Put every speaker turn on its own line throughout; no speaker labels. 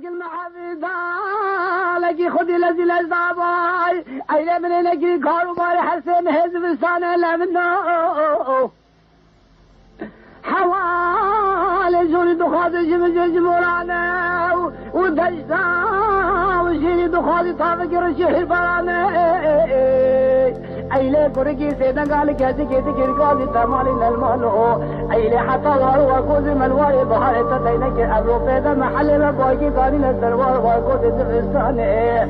كل محافظة لكي خذي لزي لزاباي أيلا من لكي كارو باري حسين حزب السنة لمنه حوالي جوري دخاذ جمرانا ودجتا وشيري دخاذ طابق رشيح البرانا أيلي كوريكي سيدنا قال كاسي كيتي كيركوزي تمالي للمالو أيلي حتى غارو وكوزي ملواري بحاري تتينك أبرو فيدا محلي مباكي قاري للسروار وكوزي دفستاني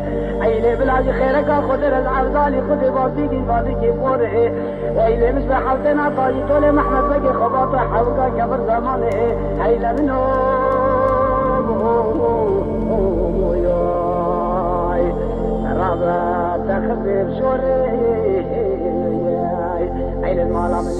أيلي بلاجي خيرك خودي رزعبزالي خودي باسيكي باسيكي فوري وأيلي مش بحالتنا طاجي طولي محمد بكي خباطة حوكا كبر زماني أيلا منو رابع تخفيف شوري عين المالا من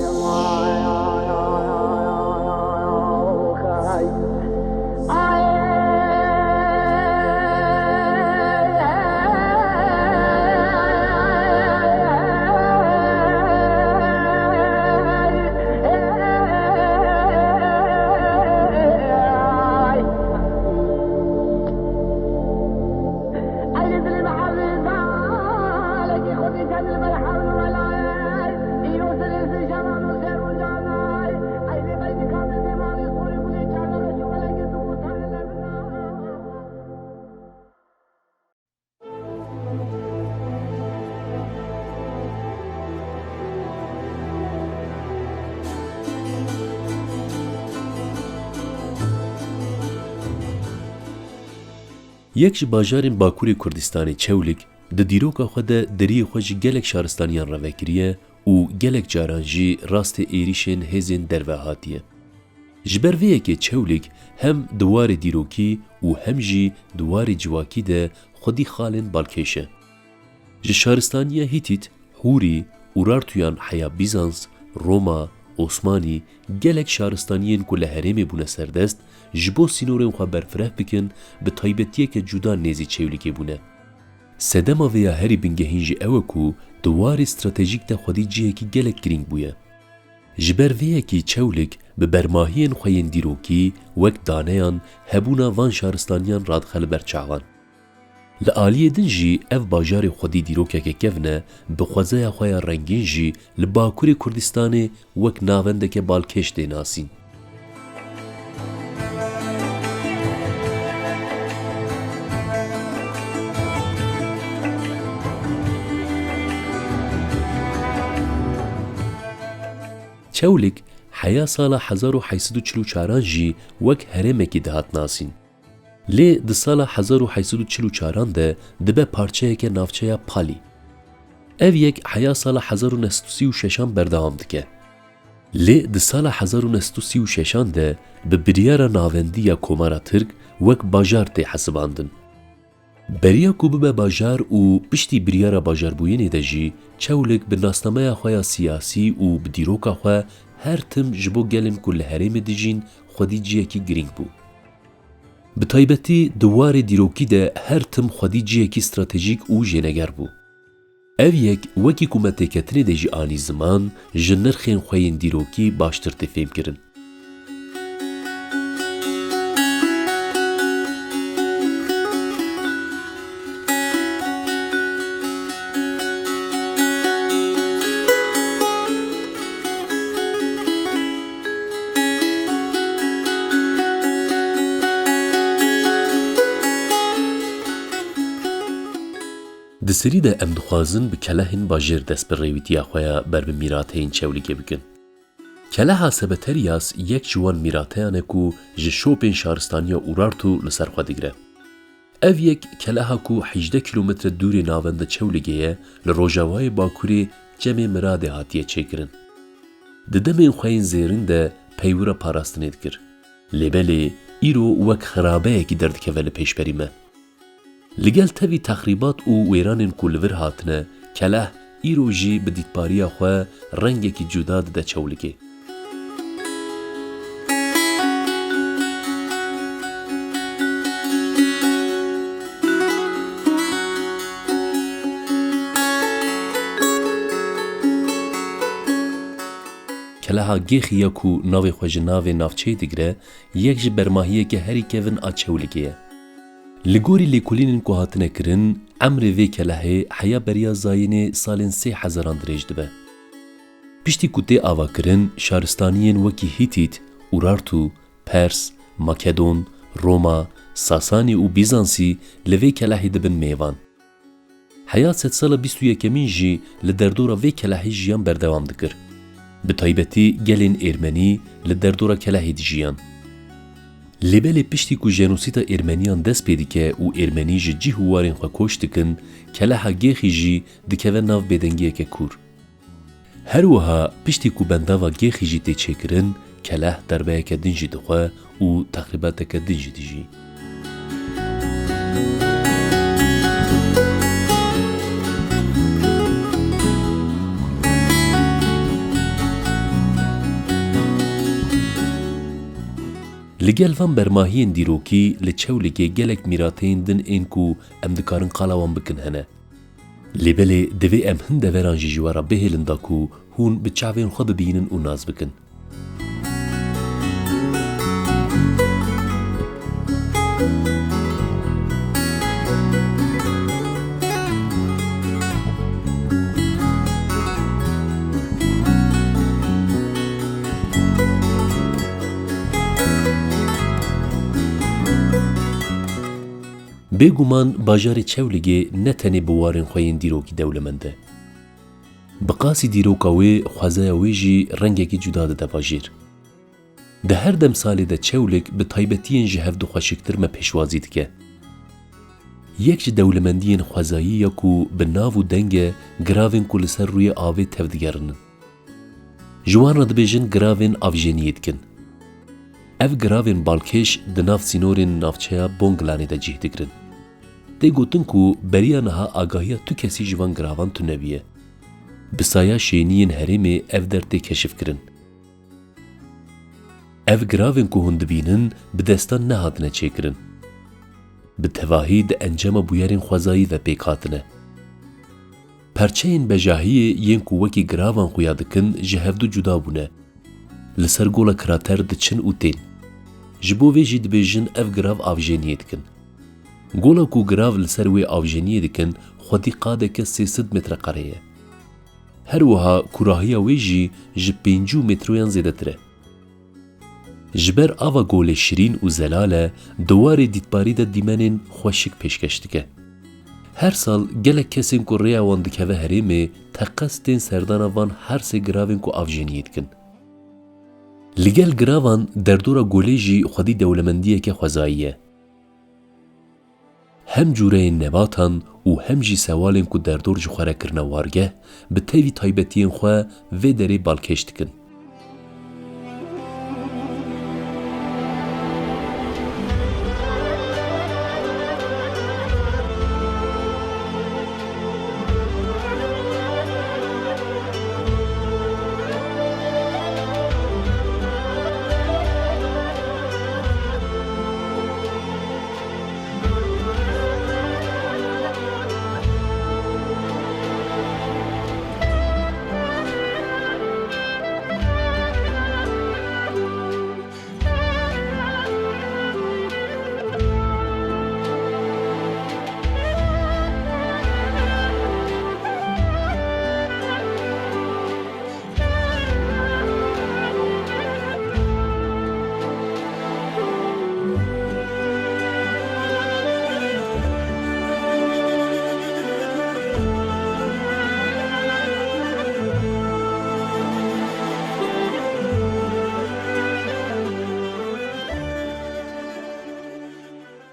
یەک ji bajarên Bakurê Kurdistanê Çewlik di dîroka xwe de deriyê xwe ji gelek şaristaniyan ravekiriye û gelek caran jî rastê êrişên hêzên derve hatiye. Ji ber vê yekê Çewlik hem di warê dîrokî û hem jî di warê civakî de xwedî xalên balkêş e. Ji şaristaniya Hîtit, Hûrî, Urartuyan heya Bizans, Roma, Osmanî gelek şaristaniyên ku li herêmê bûne serdest ji bo sînorên xwe berfireh bikin bi taybetiyeke cuda nêzî Çewlikê bûne. Sedema vêya herî bingehîn jî ew e ku di warê stratejîk de xwedî cihekî gelek girîng bûye. Ji ber vê yekî Çewlik bi bermahiyên xwe yên dîrokî wek daneyan hebûna van şaristaniyan radixwe li ber çavan. Li aliyê din jî ev bajarê xwedî dîrokeke kevne bi xwezeya xwe ya rengîn jî li Bakurê Kurdistanê wek navendeke balkêş tê nasîn. Çewlik heya sala 1844 jî wek herêmekî dihat nasîn. Lê di sala 1844 de dibe parçeyeke navçeya Palî. Ev yek heya sala 1936 berdewam dike. Lê di sala 1936 de bi biryara navendî ya Komara Tirk wek bajar tê hesibandin. Beriya ku bibe bajar û piştî biryara bajarbûyînê de jî Çewlik bi nasnameya xwe ya siyasî û bi dîroka xwe her tim ji bo gelên ku li herêmê dijîn xwedî cihekî girîng bû. Bi taybetî di warê dîrokî de her tim xwedî cihekî stratejîk û jêneger bû. Ev yek wekî ku me têketinê de jî anî ziman ji nirxên xwe yên dîrokî baştir tê fêm kirin. Di serî de em dixwazin bi kelehên bajêr dest bi rêwîtiya xwe ya ber bi mîrateyên Çewlikê bikin. Keleha Sebeteryas yek ji wan mîrateyan e ku ji şopên şaristaniya Urartu li ser xwe digire. Ev yek keleha ku 18 kilometre dûrê navenda Çewlikê ye li rojavayê Bakurê cemê miradê hatiye çêkirin. Di demên xwe yên zêrin de peywira parastinê dikir. Lêbelê îro wek xirabeyekî derdikeve li pêşberî me. Li gel tevî texrîbat û wêranên ku li vir hatine, keleh îro jî bi dîtbariya xwe rengekî cuda dide Çewlikê. Keleha gêxî ye ku navê xwe ji navê navçeyê digire, yek ji bermahiyeke herî kevin a Çewlikê ye. لگوری لیکولینن که هاتنه کرن عمر وی کلهه حیا بریا زاینه سالن 3000 درێژ دبه. پشتی کتی آوا کرن شارستانیین وکی هیتیت، اورارتو، پرس، ماکدون، روما، ساسانی و بیزانسی لوی کلهی دبن میوان. حیا 100 سال 21 جی لدردورا وی کلهی جیان بردوام دکر. به تایبەتی گەلên ئێرمەنی li derdora kelehê dijiyan. Lêbelê piştî ku jenosîta Êrmeniyan dest pê dike û Êrmenî ji cih û warên xwe koç dikin, keleha Gêxî jî dikeve nav bêdengiyeke kûr. Her wiha piştî ku bendava Gêxî jî tê çêkirin, keleh derbeyeke din jî dixwe û texrîbateke din jî dijî. لگل وان برماهین دیروکی لچولگی گلک میراتین دن این کو ام دکارن قالاوان بکن هنه. لبلی دوی ام هند وران جیجوارا بهلن دا کو هون بچاوین خو ببینن و ناز بکن. بێگومان باژارê çewligê ne tenê bi warên xwe yên dîrokî dewlemend e. Bi qasî dîroka wê xwezaya wê jî rengekî cuda dide bajêr. Di her demsalê de çewlik bi taybetiyên ji hev dixweşiktir me pêşwazî dike. Yek ji dewlemendiyên xwezayî ya ku bi nav û denge giravên ku li ser rûyê avê tev digerinin. Ji wan re dibêjin giravên avjeniyê dikin. Ev giravên balkêş di nav sînorên navçeya Bongilanê de cih dikirin. Tê gotin ku beriya niha agahiya tu kesî ji van giravan tuneviye. Bi saya şêniyên herêmê ev der tê keşif kirin. Ev giravên ku hûn dibînin bi destan nehatine çêkirin. Bi tevahî di encama bûyerên xwezayî ve pêk hatine. Perçeyên bejahiyê yên ku wekî giravan xuya dikin ji hevdû cuda bûne. Li ser gola kirater diçin û tên. Ji bo vê jî dibêjin ev girav avjeniyê dikin. Gola ku girav li ser wê avjeniyê dikin, xwedî qadeke 300 metreqare ye. Her wiha kurahiya wê jî ji 5 metroyan zêdetir e. Ji ber ava golê şirîn û zelal e, di warê dîtbarî de dîmenên xweşik pêşkeş dike. Her sal gelek kesên ku rêya wan dikeve herêmê, teqes tên serdana van her sê giravên ku avjeniyê dikin. Li gel giravan derdora golê jî xwedî dewlemendiyeke xwezayî ye. Hem cûreyên nebatan û hem jî sewalên ku derdor ji xwe re kirine wargeh, bi tevî taybetiyên xwe vê derê balkêş dikin.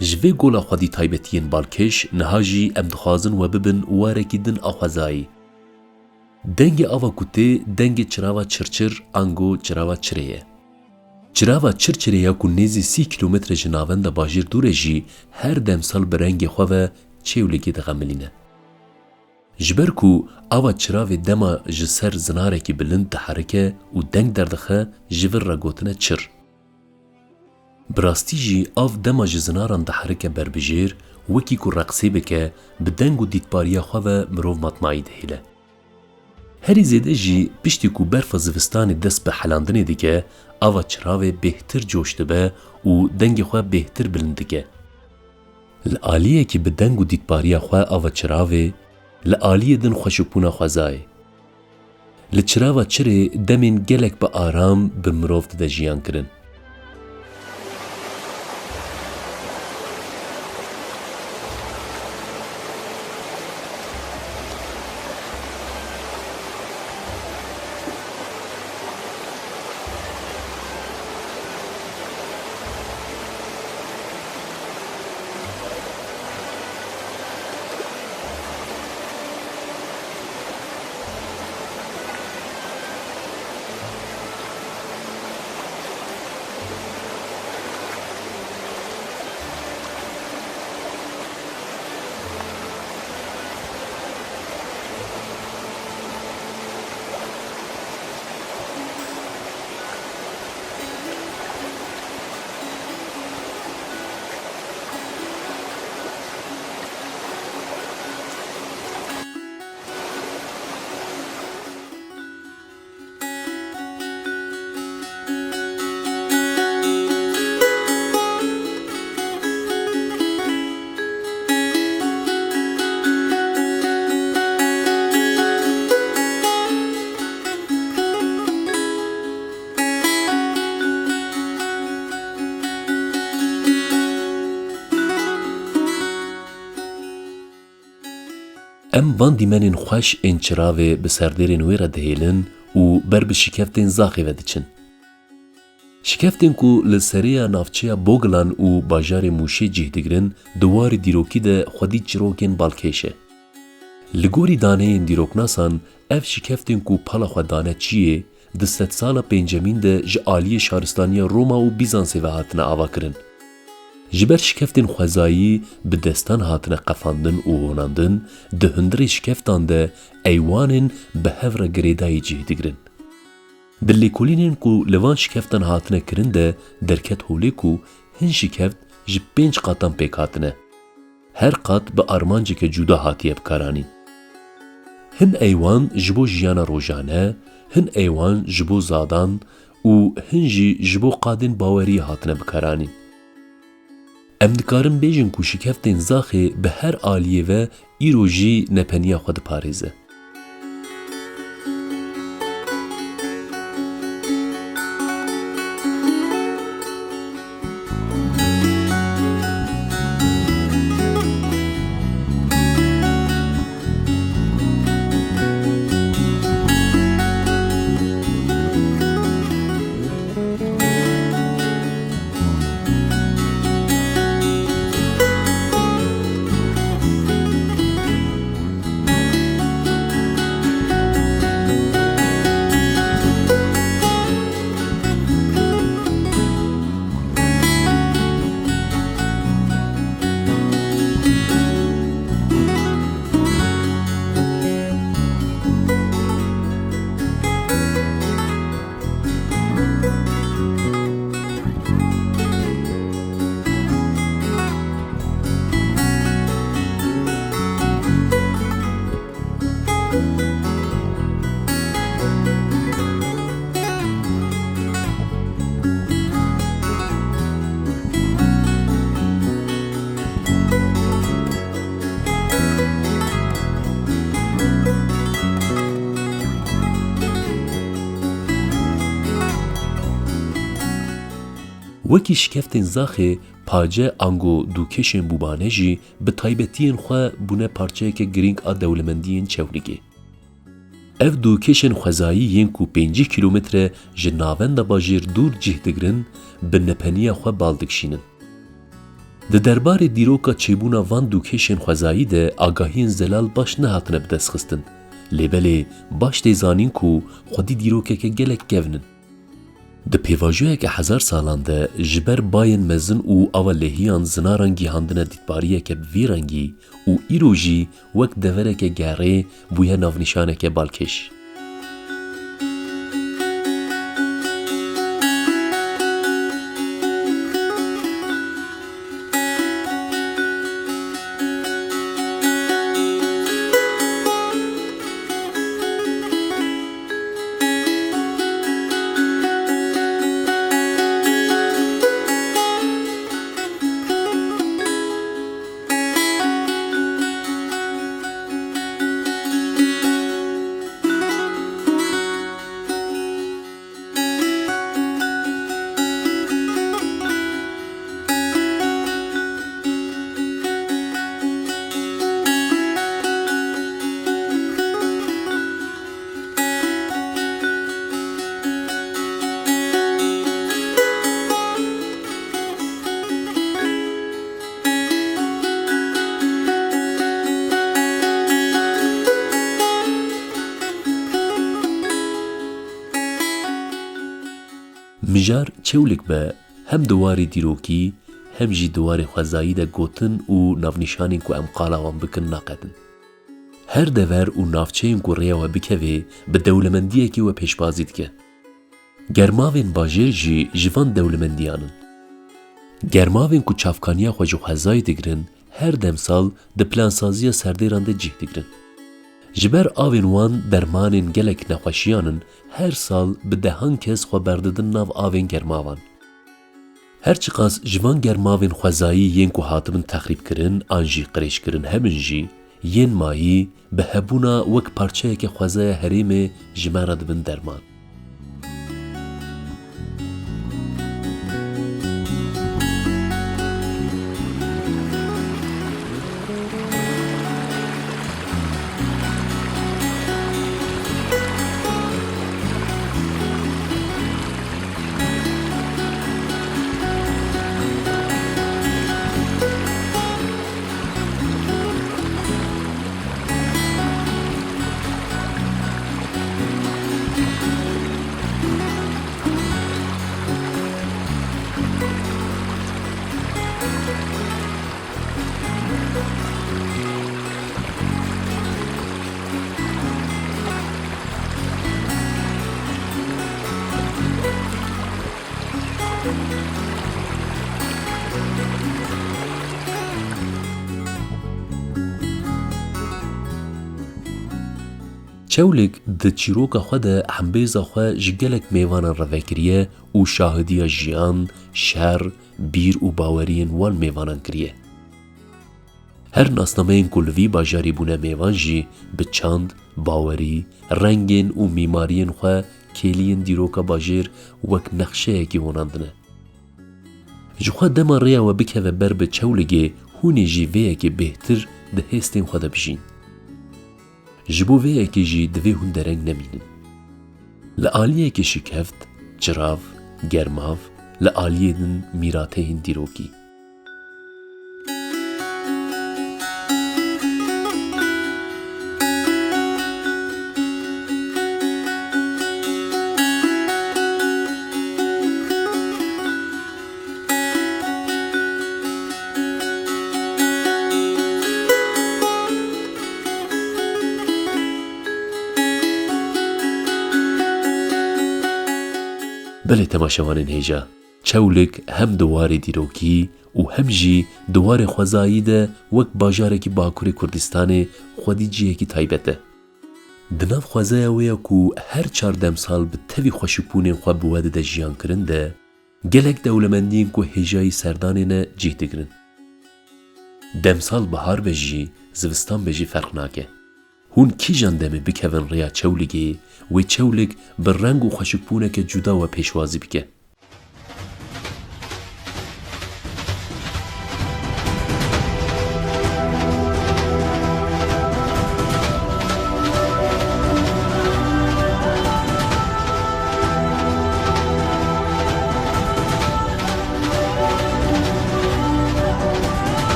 Ji vê gola xwedî taybetiyên balkêş niha jî em dixwazin we bibin warekî din a xwezayî. Dengê ava ku tê dengê çirava çirçir ango çirava çirê ye. Çirava çirçirê ya ku nêzî 30 kilometre ji navenda bajêr dûr e jî her demsal bi rengê xwe ve çêwlikê dixemilîne. Ji ber ku ava çiravê dema ji ser zinarekî bilind diherike û deng derdixe ji vir re gotine çir. Bi rastî jî av dema ji zinaran diherike berbijêr, wekî ku reqsê bike, bi deng û dîtbariya xwe ve mirov matmayî dihêle. Herî zêde jî piştî ku berfa zivistanê dest bi helandinê dike, ava çiravê bêhtir coş dibe û dengê xwe bêhtir bilind dike. لآلیه که به دنگ و دیدباریا خواه آوا چراوه لآلیه دن خوشپونا خوزای. لچراوه چره دمین گلک با آرام به مروفت ده جیان کرن. ام وان دیمنین خوش این چراوه به سردرین وی را دهیلن و بر به شکفتین زاخی ودچن. شکفتین کو لسریا نافچیا بوگلان و باجار موشه جهدگرن دوار دیروکی ده خودی چروکین بالکیشه. لگوری دانه این دیروکناسان اف شکفتین کو پالا خود دانه چیه ده 100 سالا پنجمین ده جعالی شهرستانی روما و بیزانسی و هاتنه آوا کرن. جبر شکفتین خوزایی به دستان هاتنه قفاندن و هوناندن ده هندر شکفتان ده ایوانین به هفر گریدایی جهدگرن. دلی کولینین کو لوان شکفتان هاتنه کرن ده درکت هولی کو هن شکفت جب 5 قاتان پیک هاتنه. هر قات به آرمانجه که جودا هاتیه بکارانین. هن ایوان جبو جیانا روژانه، هن ایوان جبو زادان و هن جی جبو قادن باوری هاتنه بکارانین. ام دکارن بیجن کو شکفتین زاخی به هر آلیه و ایروژی نپنیا خود پاریزه. وکی شکفتین زاخی پاجه آنگو دوکشن بوبانه جی به تایبتین خواه بونه پارچه که گرینگ آ دولمندین چونگی. اف دوکشن خوزایی ین کو 5 کیلومتر جناوند باجیر دور جهدگرن به نپنیا خواه بالدکشینن. ده دربار دیروکا چیبونا وان دوکشن خوزایی ده آگاهین زلال باش نهاتنه بدست خستن. لیبلی باش دیزانین کو خودی دیروکه که گلک گونن. ده پیواجوه که 1000 سالان ده جبر باین مزن او اولهیان زنارانگی هندنه دیدباریه که بویرانگی او ایروژی وک دوره که گره بویه نافنشانه که بالکش. مجار چولک به هم دواری دیروکی هم جی دواری خوزایی ده گوتن و نافنشانین که ام قالاوان بکن ناقدن. هر دور و نافچهین که ریا و بکوه به دولمندیه که و پیشبازید که. گرماوین باجر جی جوان دولمندیانن. گرماوین که چافکانیا خوش و خوزایی دگرن هر دمسال ده پلانسازی سردیران ده جیه دگرن. جبر آوین وان درمانین گلک نخوشیانن هر سال به دهان کس خو برددن ناو آوین گرماوان. هرچی قاس جوان گرماوین خوزایی ین که هاتمن تخریب کرن آنجی قریش کرن همین جی ین مایی به هبونا وک پارچه که خوزای حریم جمعه دبن درمان. چولک ده چیروکا خود ده حنبیزا خود جگلک میوانا روکریه و شاهدی جیان، شر، بیر و باورین وان میوانان کریه. هر ناسنامه کلوی باجاری بونه میوان جی به چاند، باوری، رنگین و میمارین خود کلین دیروکا باجر وک نقشه کی وناندنه. جخوا دما ریا و بکه و بر به چولگه هونی جی ویه که بهتر ده هستین خود بجین. جبو ویه که جی دوی هون درنگ نمینن. لعالیه که شکفت، جراف، گرماف، لعالیه دن میراته هن دیروکی. بله تماشاوانین هیجا چولک هم دوار دیروکی و هم جی دوار خوزایی ده وک باجاره کی باکوری کردستان خودی جیه کی تایبته. دناف خوزای ویا کو هر 14 سال به تاوی خوشپونین خو بوده ده جیان کرنده گلک دولمندین کو هیجای سردانینه جیه دگرن. دمسال بهار بجی زوستان بجی فرق ناکه. هون کی جندمه بکون ریا چولگی و چولگ بر رنگ و خوشپونه که جدا و پیشوازی بکه.